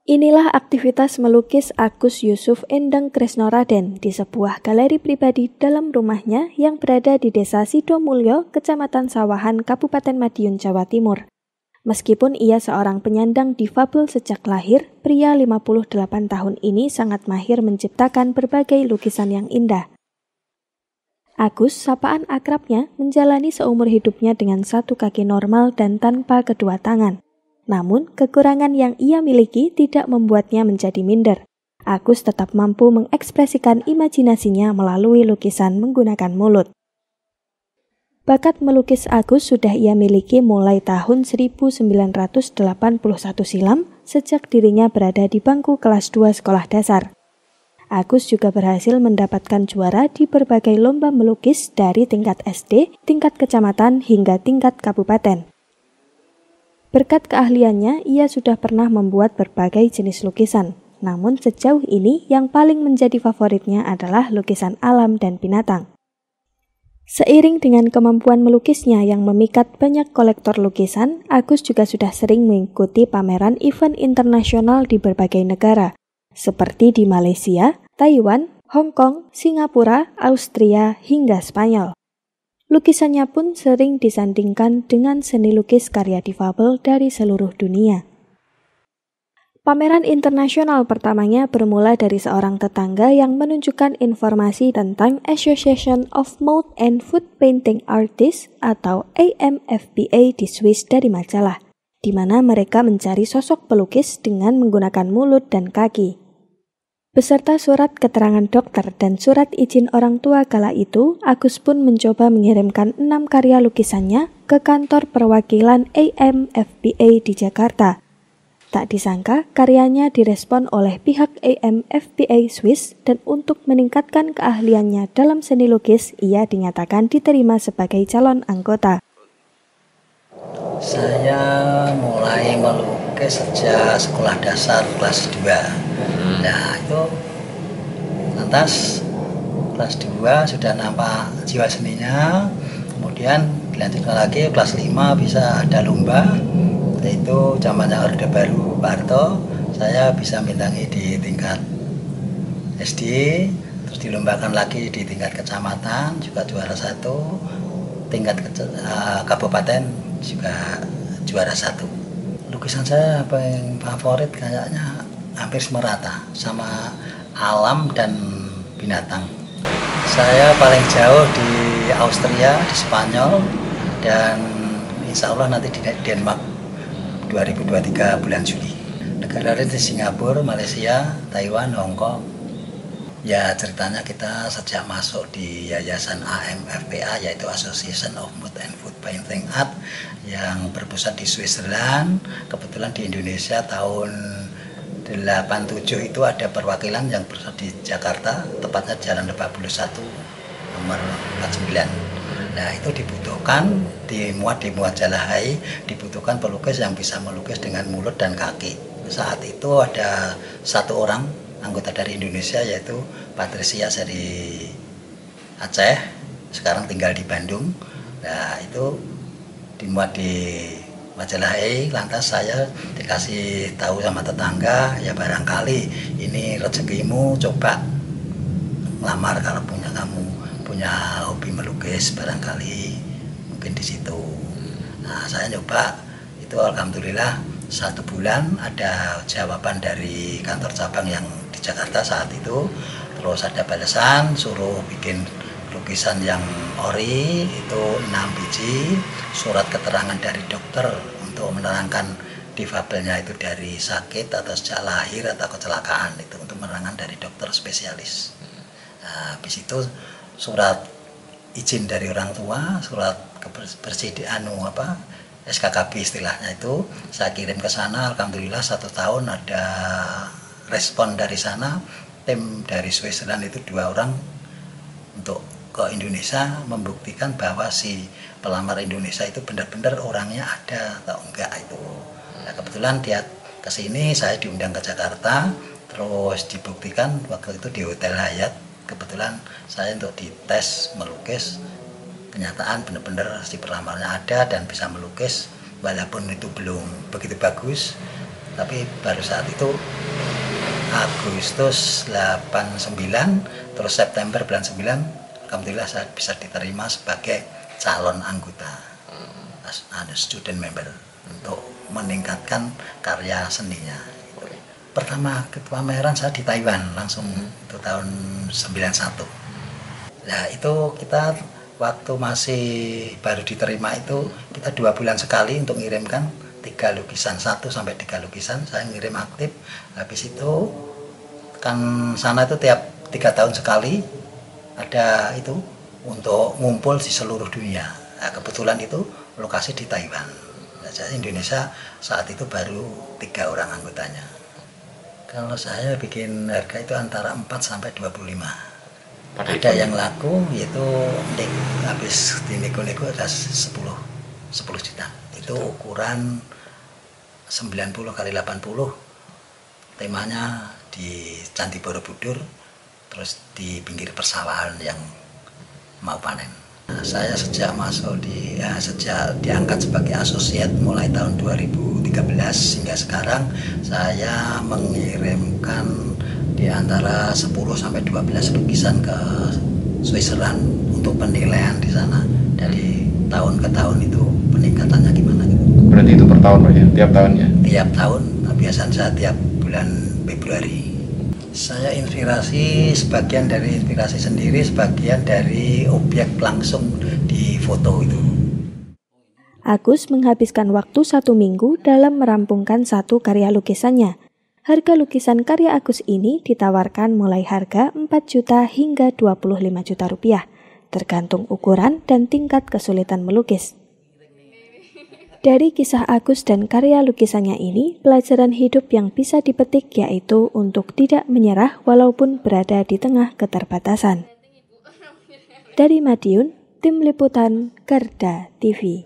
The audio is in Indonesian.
Inilah aktivitas melukis Agus Yusuf Endang Kresnoraden di sebuah galeri pribadi dalam rumahnya yang berada di Desa Sidomulyo, Kecamatan Sawahan, Kabupaten Madiun, Jawa Timur. Meskipun ia seorang penyandang difabel sejak lahir, pria 58 tahun ini sangat mahir menciptakan berbagai lukisan yang indah. Agus, sapaan akrabnya, menjalani seumur hidupnya dengan satu kaki normal dan tanpa kedua tangan. Namun, kekurangan yang ia miliki tidak membuatnya menjadi minder. Agus tetap mampu mengekspresikan imajinasinya melalui lukisan menggunakan mulut. Bakat melukis Agus sudah ia miliki mulai tahun 1981 silam, sejak dirinya berada di bangku kelas 2 sekolah dasar. Agus juga berhasil mendapatkan juara di berbagai lomba melukis dari tingkat SD, tingkat kecamatan, hingga tingkat kabupaten. Berkat keahliannya, ia sudah pernah membuat berbagai jenis lukisan. Namun sejauh ini yang paling menjadi favoritnya adalah lukisan alam dan binatang. Seiring dengan kemampuan melukisnya yang memikat banyak kolektor lukisan, Agus juga sudah sering mengikuti pameran event internasional di berbagai negara, seperti di Malaysia, Taiwan, Hong Kong, Singapura, Austria, hingga Spanyol. Lukisannya pun sering disandingkan dengan seni lukis karya difabel dari seluruh dunia. Pameran internasional pertamanya bermula dari seorang tetangga yang menunjukkan informasi tentang Association of Mouth and Foot Painting Artists atau AMFPA di Swiss dari majalah, di mana mereka mencari sosok pelukis dengan menggunakan mulut dan kaki. Beserta surat keterangan dokter dan surat izin orang tua kala itu, Agus pun mencoba mengirimkan 6 karya lukisannya ke kantor perwakilan AMFPA di Jakarta. Tak disangka, karyanya direspon oleh pihak AMFPA Swiss dan untuk meningkatkan keahliannya dalam seni lukis, ia dinyatakan diterima sebagai calon anggota. Saya mulai melukis sejak sekolah dasar kelas 2. Nah itu lantas kelas 2 sudah nampak jiwa seninya, kemudian dilanjutkan lagi kelas 5 bisa ada lomba, yaitu zamannya Orde Baru Pak Harto, saya bisa bintangi di tingkat SD, terus dilombakan lagi di tingkat kecamatan, juga juara 1, tingkat kabupaten juga juara 1. Lukisan saya apa yang favorit kayaknya hampir merata sama alam dan binatang. Saya paling jauh di Austria, di Spanyol, dan insya Allah nanti di Denmark 2023 bulan Juli. Negara lain di Singapura, Malaysia, Taiwan, Hong Kong. Ya ceritanya kita sejak masuk di yayasan AMFPA, yaitu Association of Mouth and Foot Painting Art yang berpusat di Switzerland. Kebetulan di Indonesia tahun 87 itu ada perwakilan yang berada di Jakarta, tepatnya Jalan Lebak Bulus 1 nomor 49. Nah itu dibutuhkan, dimuat di majalah Hai, dibutuhkan pelukis yang bisa melukis dengan mulut dan kaki. Saat itu ada satu orang anggota dari Indonesia, yaitu Patricia dari Aceh, sekarang tinggal di Bandung. Nah itu dimuat di majalah Hai, lantas saya dikasih tahu sama tetangga, ya barangkali ini rezekimu, coba lamar kalau kamu punya hobi melukis, barangkali mungkin di situ. Nah saya nyoba, itu alhamdulillah 1 bulan ada jawaban dari kantor cabang yang di Jakarta saat itu, terus ada balasan suruh bikin lukisan yang ori itu 6 biji, surat keterangan dari dokter untuk menerangkan difabelnya itu dari sakit atau sejak lahir atau kecelakaan, itu untuk menerangkan dari dokter spesialis. Nah, habis itu surat izin dari orang tua, surat kebersediaan SKKB istilahnya itu saya kirim ke sana. Alhamdulillah 1 tahun ada respon dari sana, tim dari Switzerland itu 2 orang untuk ke Indonesia membuktikan bahwa si pelamar Indonesia itu benar-benar orangnya ada atau enggak itu. Nah, kebetulan dia kesini, saya diundang ke Jakarta, terus dibuktikan waktu itu di Hotel Hyatt. Kebetulan saya untuk dites melukis, kenyataan benar-benar si pelamarnya ada dan bisa melukis, walaupun itu belum begitu bagus. Tapi baru saat itu Agustus 89, terus September bulan 9, alhamdulillah saya bisa diterima sebagai calon anggota student member untuk meningkatkan karya seninya. Pertama ketua pameran saya di Taiwan langsung itu tahun 91. Nah itu kita waktu masih baru diterima itu kita 2 bulan sekali untuk mengirimkan 3 lukisan, 1 sampai 3 lukisan saya ngirim aktif. Habis itu kan sana itu tiap 3 tahun sekali ada itu untuk ngumpul di seluruh dunia. Nah, kebetulan itu lokasi di Taiwan. Nah, jadi Indonesia saat itu baru 3 orang anggotanya. Kalau saya bikin harga itu antara 4 sampai 25. Ada yang laku yaitu habis di nego-nego ada 10 juta. Itu ukuran 90 kali 80. Temanya di Candi Borobudur, terus di pinggir persawahan yang mau panen. Nah, saya sejak diangkat sebagai asosiat mulai tahun 2013 hingga sekarang saya mengirimkan di antara 10 sampai 12 lukisan ke Switzerland untuk penilaian di sana. Dari tahun ke tahun itu peningkatannya gimana gitu. Berarti itu per tahun Pak ya? Tiap tahun ya? Tiap tahun, biasanya saya tiap bulan Februari. Saya sebagian dari inspirasi sendiri, sebagian dari objek langsung di foto itu. Agus menghabiskan waktu 1 minggu dalam merampungkan 1 karya lukisannya. Harga lukisan karya Agus ini ditawarkan mulai harga 4 juta hingga 25 juta rupiah, tergantung ukuran dan tingkat kesulitan melukis. Dari kisah Agus dan karya lukisannya ini, pelajaran hidup yang bisa dipetik yaitu untuk tidak menyerah walaupun berada di tengah keterbatasan. Dari Madiun, Tim Liputan Garda TV.